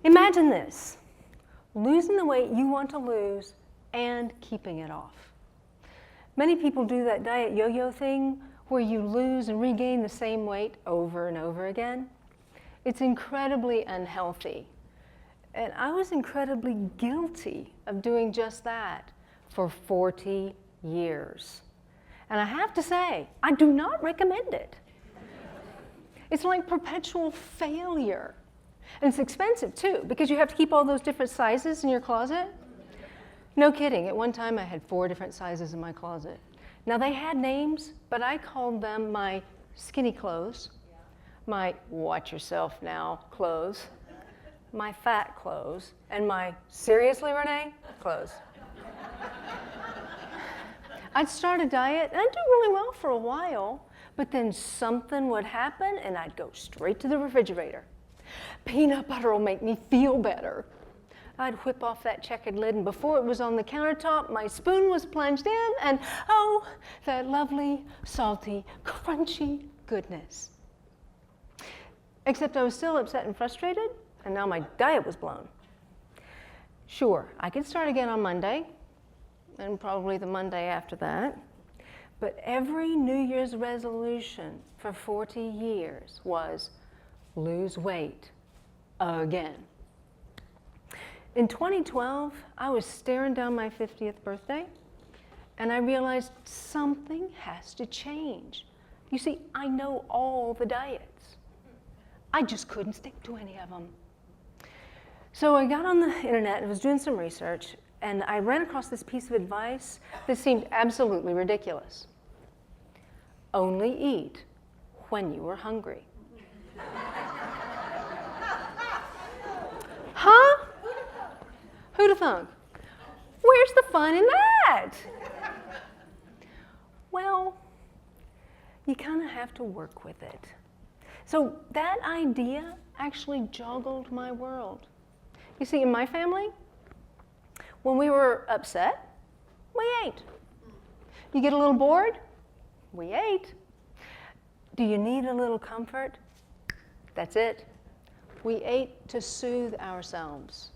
Imagine this, losing the weight you want to lose and keeping it off. Many people do that diet yo-yo thing where you lose and regain the same weight over and over again. It's incredibly unhealthy. And I was incredibly guilty of doing just that for 40 years. And I have to say, I do not recommend it. It's like perpetual failure. And it's expensive too, because you have to keep all those different sizes in your closet. No kidding, at one time I had 4 different sizes in my closet. Now they had names, but I called them my skinny clothes, my watch yourself now clothes, my fat clothes, and my seriously Renee clothes. I'd start a diet and I'd do really well for a while, but then something would happen and I'd go straight to the refrigerator. Peanut butter will make me feel better. I'd whip off that checkered lid, and before it was on the countertop, my spoon was plunged in, and oh, that lovely, salty, crunchy goodness. Except I was still upset and frustrated, and now my diet was blown. Sure, I could start again on Monday, and probably the Monday after that, but every New Year's resolution for 40 years was lose weight again. In 2012, I was staring down my 50th birthday, and I realized something has to change. You see, I know all the diets. I just couldn't stick to any of them. So I got on the internet and was doing some research, and I ran across this piece of advice that seemed absolutely ridiculous. Only eat when you are hungry. Huh? Who'd have thunk? Where's the fun in that? Well, you kind of have to work with it. So that idea actually joggled my world. You see, in my family, when we were upset, we ate. You get a little bored? We ate. Do you need a little comfort? That's it. We ate to soothe ourselves.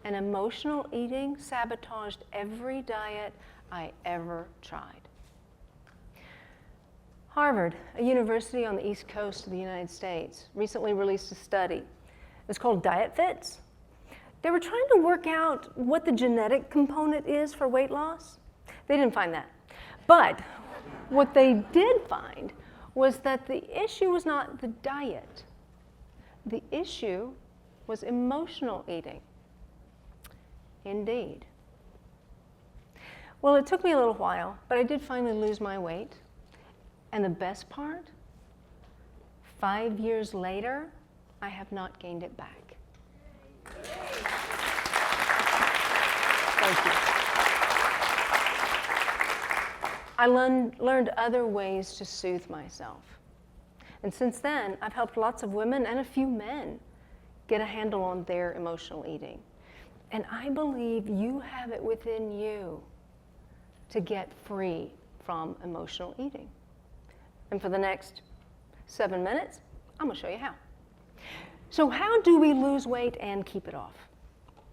And emotional eating sabotaged every diet I ever tried. Harvard, a university on the East Coast of the United States, recently released a study. It's called Diet Fits. They were trying to work out what the genetic component is for weight loss. They didn't find that. But what they did find was that the issue was not the diet. The issue was emotional eating. Indeed. Well, it took me a little while, but I did finally lose my weight. And the best part, 5 years later, I have not gained it back. Thank you. I learned other ways to soothe myself. And since then, I've helped lots of women and a few men get a handle on their emotional eating. And I believe you have it within you to get free from emotional eating. And for the next 7 minutes, I'm going to show you how. So how do we lose weight and keep it off?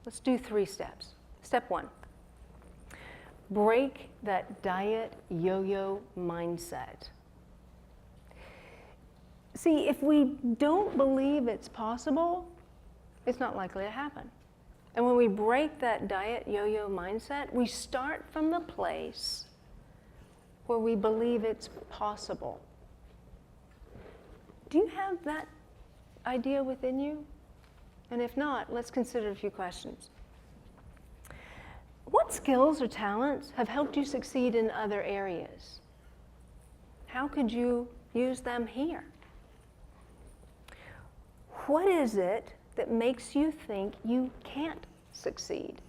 Let's do 3 steps. Step 1, break that diet yo-yo mindset. See, if we don't believe it's possible, it's not likely to happen. And when we break that diet yo-yo mindset, we start from the place where we believe it's possible. Do you have that idea within you? And if not, let's consider a few questions. What skills or talents have helped you succeed in other areas? How could you use them here? What is it that makes you think you can't succeed?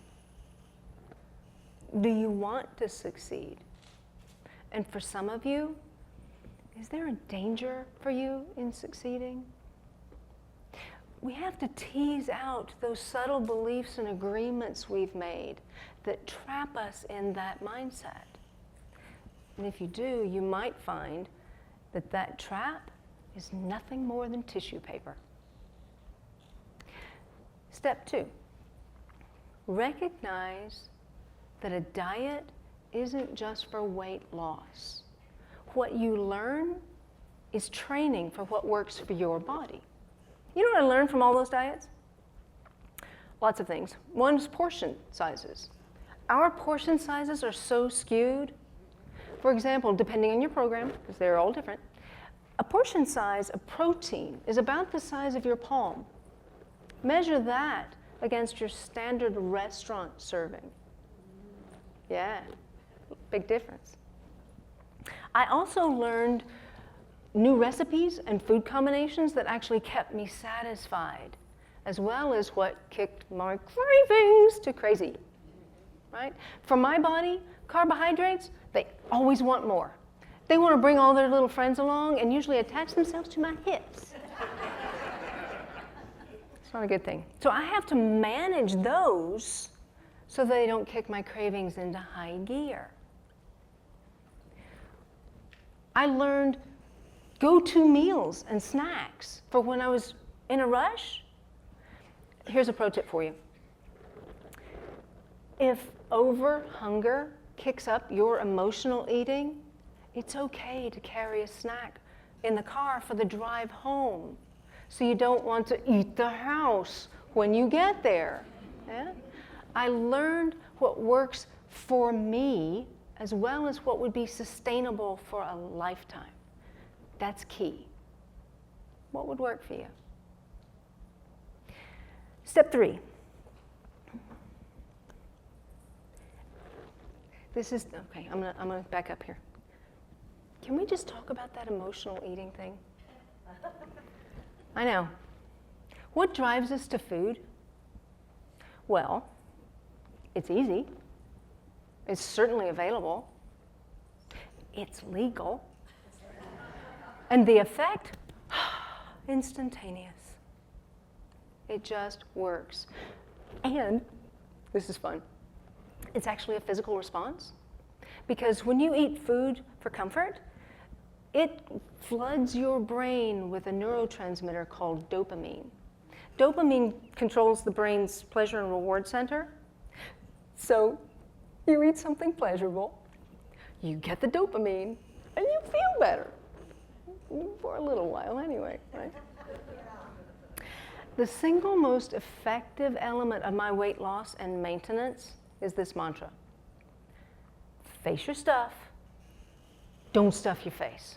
Do you want to succeed? And for some of you, is there a danger for you in succeeding? We have to tease out those subtle beliefs and agreements we've made that trap us in that mindset. And if you do, you might find that that trap is nothing more than tissue paper. Step 2, recognize that a diet isn't just for weight loss. What you learn is training for what works for your body. You know what I learned from all those diets? Lots of things. One is portion sizes. Our portion sizes are so skewed. For example, depending on your program, because they're all different, a portion size of protein is about the size of your palm. Measure that against your standard restaurant serving. Yeah, big difference. I also learned new recipes and food combinations that actually kept me satisfied, as well as what kicked my cravings to crazy, right? For my body, carbohydrates, they always want more. They want to bring all their little friends along and usually attach themselves to my hips. It's not a good thing. So I have to manage those so they don't kick my cravings into high gear. I learned go-to meals and snacks for when I was in a rush. Here's a pro tip for you. If over-hunger kicks up your emotional eating, it's okay to carry a snack in the car for the drive home, so you don't want to eat the house when you get there. Yeah? I learned what works for me as well as what would be sustainable for a lifetime. That's key. What would work for you? Step 3. This is, okay, I'm gonna back up here. Can we just talk about that emotional eating thing? I know. What drives us to food? Well, it's easy. It's certainly available. It's legal. And the effect? Instantaneous. It just works. And, this is fun, it's actually a physical response. Because when you eat food for comfort, it floods your brain with a neurotransmitter called dopamine. Dopamine controls the brain's pleasure and reward center. So you eat something pleasurable, you get the dopamine, and you feel better. For a little while anyway, right? The single most effective element of my weight loss and maintenance is this mantra. Face your stuff, don't stuff your face.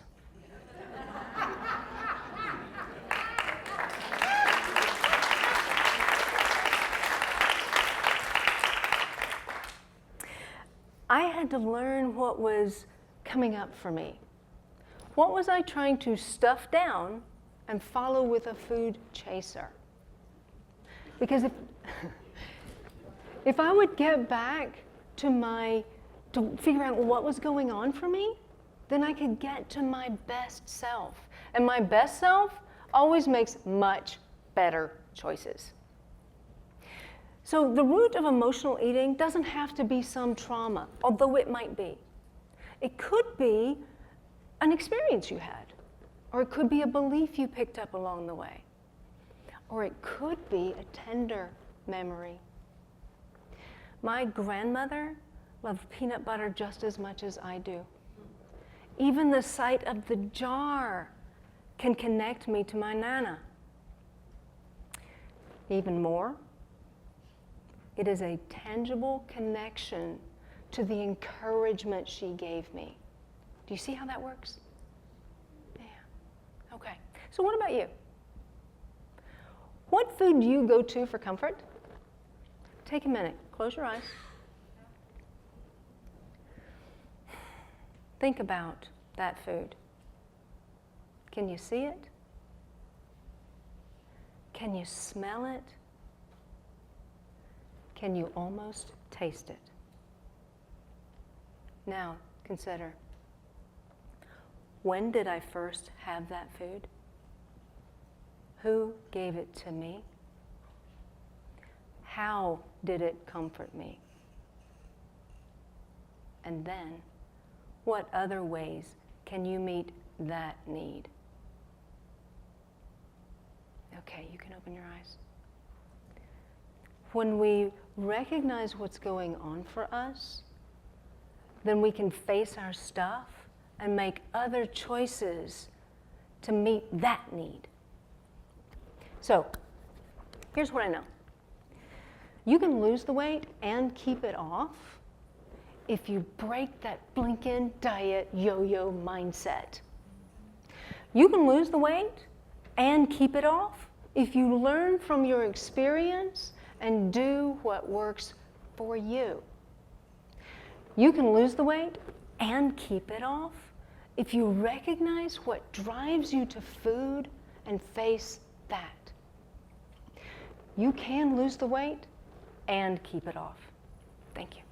I had to learn what was coming up for me. What was I trying to stuff down and follow with a food chaser? Because if I would get back to figure out what was going on for me, then I could get to my best self. And my best self always makes much better choices. So the root of emotional eating doesn't have to be some trauma, although it might be. It could be an experience you had, or it could be a belief you picked up along the way, or it could be a tender memory. My grandmother loved peanut butter just as much as I do. Even the sight of the jar can connect me to my Nana. Even more, it is a tangible connection to the encouragement she gave me. Do you see how that works? Yeah. Okay. So what about you? What food do you go to for comfort? Take a minute. Close your eyes. Think about that food. Can you see it? Can you smell it? Can you almost taste it? Now, consider, when did I first have that food? Who gave it to me? How did it comfort me? And then, what other ways can you meet that need? Okay, you can open your eyes. When we recognize what's going on for us, then we can face our stuff and make other choices to meet that need. So, here's what I know. You can lose the weight and keep it off if you break that blinking diet yo-yo mindset. You can lose the weight and keep it off if you learn from your experience and do what works for you. You can lose the weight and keep it off if you recognize what drives you to food and face that. You can lose the weight and keep it off. Thank you.